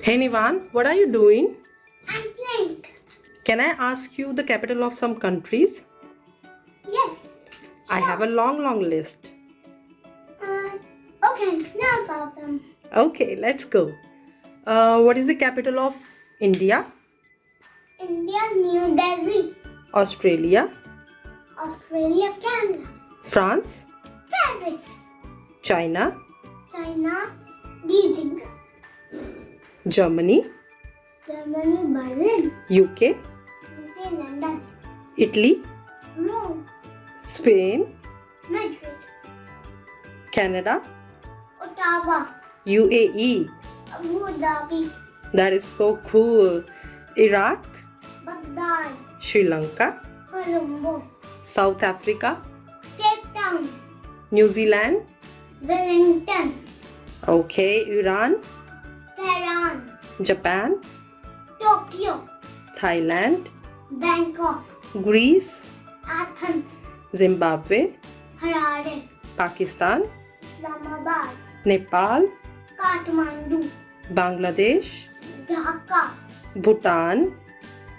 Hey Nivan, what are you doing? I'm playing. Can I ask you the capital of some countries? Yes. I have a long list. Okay, no problem. Okay, let's go. What is the capital of India? India, New Delhi. Australia? Australia, Canada. France? Paris. China? China, Beijing. Germany? Germany, Berlin. UK? UK, London. Italy? Rome. Spain? Madrid. Canada? Ottawa. UAE? Abu Dhabi. That is so cool. Iraq? Baghdad. Sri Lanka? Colombo. South Africa? Cape Town. New Zealand? Wellington. Okay, Iran? Tehran. Japan? Tokyo. Thailand? Bangkok. Greece? Athens. Zimbabwe? Harare. Pakistan? Islamabad. Nepal? Kathmandu. Bangladesh? Dhaka. Bhutan?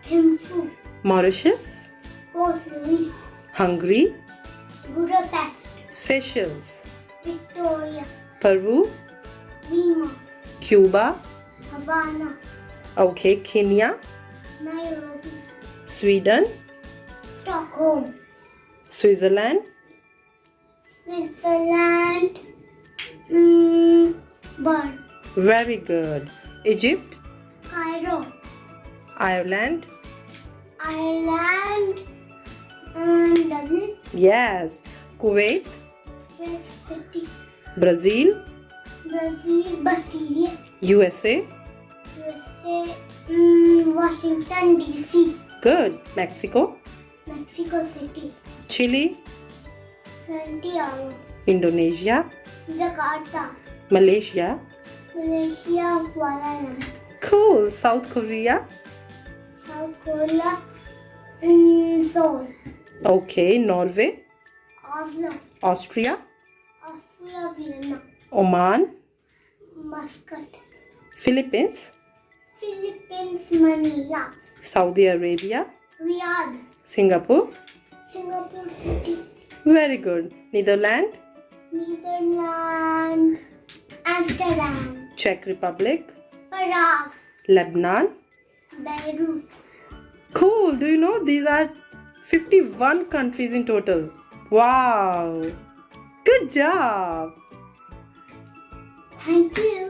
Thimphu. Mauritius? Port Louis. Hungary? Budapest. Seychelles? Victoria. Peru? Lima. Cuba? Havana. Okay, Kenya? Nairobi. Sweden? Stockholm. Switzerland? Switzerland. Bern. Very good. Egypt? Cairo. Ireland? Ireland. And Dublin. Yes. Kuwait? West City. Brazil? Brazil. Brasilia. USA? USA. Washington DC. Good. Mexico? Mexico City. Chile? Santiago. Indonesia? Jakarta. Malaysia? Malaysia. Kuala Lumpur. Cool. South Korea? South Korea. Seoul. Okay. Norway? Oslo. Austria? Austria. Vienna. Oman? Muscat. Philippines? Philippines. Manila. Saudi Arabia? Riyadh. Singapore? Singapore City. Very good. Netherlands? Netherlands. Amsterdam. Czech Republic? Prague. Lebanon? Beirut. Cool. Do you know these are 51 countries in total? Wow. Good job. Thank you.